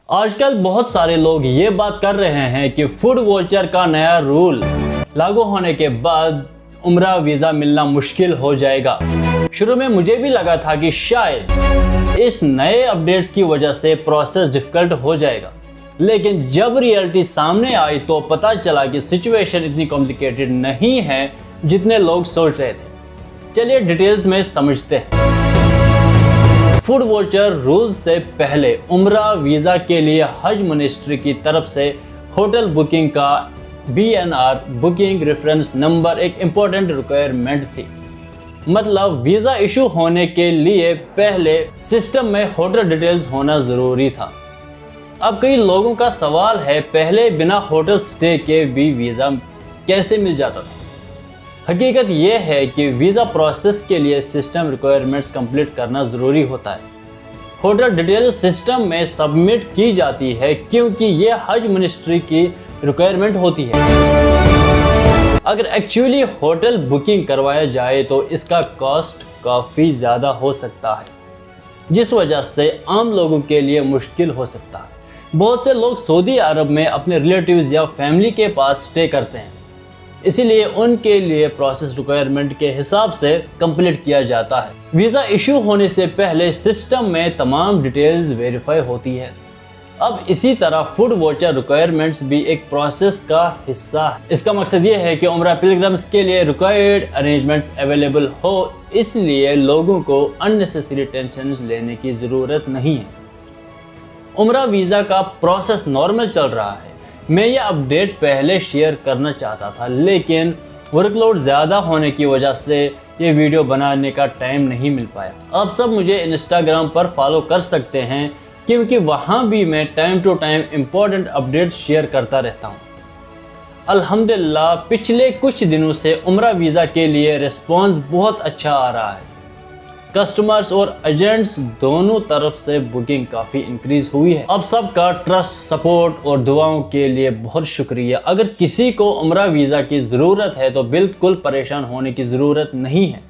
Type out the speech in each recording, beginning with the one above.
आजकल बहुत सारे लोग ये बात कर रहे हैं कि फूड वोचर का नया रूल लागू होने के बाद उम्रा वीज़ा मिलना मुश्किल हो जाएगा। शुरू में मुझे भी लगा था कि शायद इस नए अपडेट्स की वजह से प्रोसेस डिफिकल्ट हो जाएगा, लेकिन जब रियलिटी सामने आई तो पता चला कि सिचुएशन इतनी कॉम्प्लिकेटेड नहीं है जितने लोग सोच रहे थे। चलिए डिटेल्स में समझते हैं। फूड वोचर रूल्स से पहले उम्रा वीज़ा के लिए हज मिनिस्ट्री की तरफ से होटल बुकिंग का BNR बुकिंग रेफरेंस नंबर एक इम्पोर्टेंट रिक्वायरमेंट थी। मतलब वीज़ा इशू होने के लिए पहले सिस्टम में होटल डिटेल्स होना ज़रूरी था। अब कई लोगों का सवाल है, पहले बिना होटल स्टे के भी वीज़ा कैसे मिल जाता था? हकीकत यह है कि वीज़ा प्रोसेस के लिए सिस्टम रिक्वायरमेंट्स कंप्लीट करना ज़रूरी होता है। होटल डिटेल सिस्टम में सबमिट की जाती है क्योंकि ये हज मिनिस्ट्री की रिक्वायरमेंट होती है। अगर एक्चुअली होटल बुकिंग करवाया जाए तो इसका कॉस्ट काफ़ी ज़्यादा हो सकता है, जिस वजह से आम लोगों के लिए मुश्किल हो सकता है। बहुत से लोग सऊदी अरब में अपने रिलेटिव्स या फैमिली के पास स्टे करते हैं, इसीलिए उनके लिए प्रोसेस रिक्वायरमेंट के हिसाब से कंप्लीट किया जाता है। वीज़ा इशू होने से पहले सिस्टम में तमाम डिटेल्स वेरीफाई होती है। अब इसी तरह फूड वोचर रिक्वायरमेंट्स भी एक प्रोसेस का हिस्सा है। इसका मकसद ये है कि उम्रा पिलग्रिम्स के लिए रिक्वायर्ड अरेंजमेंट्स अवेलेबल हो, इसलिए लोगों को अननेसेसरी टेंशन लेने की ज़रूरत नहीं है। उम्रा वीज़ा का प्रोसेस नॉर्मल चल रहा है। मैं ये अपडेट पहले शेयर करना चाहता था, लेकिन वर्कलोड ज़्यादा होने की वजह से ये वीडियो बनाने का टाइम नहीं मिल पाया। अब सब मुझे इंस्टाग्राम पर फॉलो कर सकते हैं क्योंकि वहाँ भी मैं time to time important update share करता रहता हूँ। अल्हम्दुलिल्लाह पिछले कुछ दिनों से उम्रा वीज़ा के लिए रिस्पॉन्स बहुत अच्छा आ रहा है। कस्टमर्स और एजेंट्स दोनों तरफ से बुकिंग काफ़ी इंक्रीज हुई है। अब सबका ट्रस्ट, सपोर्ट और दुआओं के लिए बहुत शुक्रिया। अगर किसी को उम्रा वीज़ा की ज़रूरत है तो बिल्कुल परेशान होने की ज़रूरत नहीं है।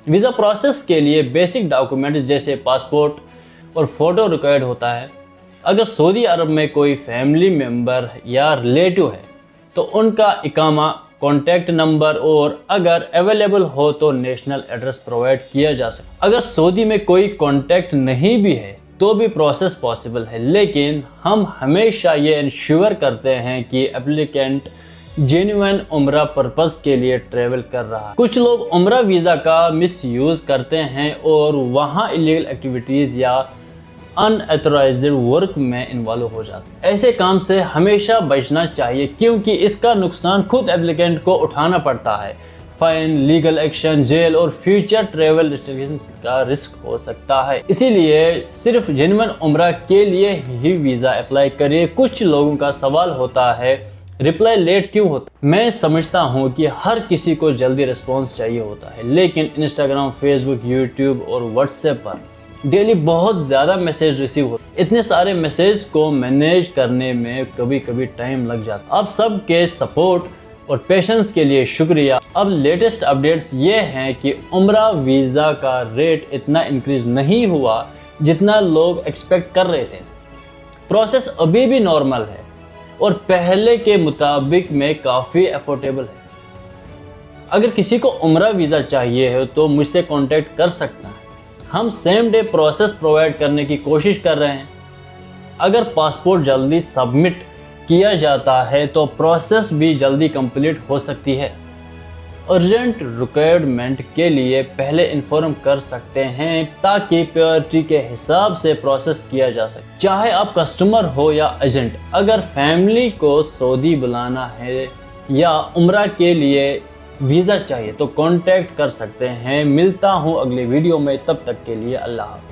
वीज़ा प्रोसेस के लिए बेसिक डॉक्यूमेंट्स जैसे पासपोर्ट और फ़ोटो रिक्वायर्ड होता है। अगर सऊदी अरब में कोई फैमिली मेम्बर या रिलेटिव है तो उनका इकामा, कॉन्टैक्ट नंबर और अगर अवेलेबल हो तो नेशनल एड्रेस प्रोवाइड किया जा सकता है। अगर सऊदी में कोई कॉन्टैक्ट नहीं भी है तो भी प्रोसेस पॉसिबल है, लेकिन हम हमेशा ये इंश्योर करते हैं कि एप्लीकेंट जेन्युइन उम्रा पर्पस के लिए ट्रैवल कर रहा है। कुछ लोग उम्रा वीज़ा का मिसयूज़ करते हैं और वहाँ इलीगल एक्टिविटीज़ या अनऑथराइज्ड वर्क में इन्वॉल्व हो जाते हैं। ऐसे काम से हमेशा बचना चाहिए क्योंकि इसका नुकसान खुद एप्लीकेंट को उठाना पड़ता है। फाइन, लीगल एक्शन, जेल और फ्यूचर ट्रैवल रिस्ट्रिक्शन का रिस्क हो सकता है। इसीलिए सिर्फ जेन्युइन उम्रा के लिए ही वीज़ा अप्लाई करिए। कुछ लोगों का सवाल होता है, रिप्लाई लेट क्यों होता है? मैं समझता हूँ कि हर किसी को जल्दी रिस्पॉन्स चाहिए होता है, लेकिन इंस्टाग्राम, फेसबुक, यूट्यूब और व्हाट्सएप पर डेली बहुत ज़्यादा मैसेज रिसीव होते। इतने सारे मैसेज को मैनेज करने में कभी कभी टाइम लग जाता। अब सबके सपोर्ट और पेशेंस के लिए शुक्रिया। अब लेटेस्ट अपडेट्स ये हैं कि उम्रा वीज़ा का रेट इतना इंक्रीज नहीं हुआ जितना लोग एक्सपेक्ट कर रहे थे। प्रोसेस अभी भी नॉर्मल है और पहले के मुताबिक में काफ़ी अफोर्डेबल है। अगर किसी को उम्रा वीज़ा चाहिए है तो मुझसे कांटेक्ट कर सकता है। हम सेम डे प्रोसेस प्रोवाइड करने की कोशिश कर रहे हैं। अगर पासपोर्ट जल्दी सबमिट किया जाता है तो प्रोसेस भी जल्दी कंप्लीट हो सकती है। अर्जेंट रिक्वायरमेंट के लिए पहले इन्फॉर्म कर सकते हैं ताकि प्रायोरिटी के हिसाब से प्रोसेस किया जा सके। चाहे आप कस्टमर हो या एजेंट, अगर फैमिली को सऊदी बुलाना है या उम्रा के लिए वीज़ा चाहिए तो कांटेक्ट कर सकते हैं। मिलता हूँ अगले वीडियो में, तब तक के लिए अल्लाह हाफ़िज़।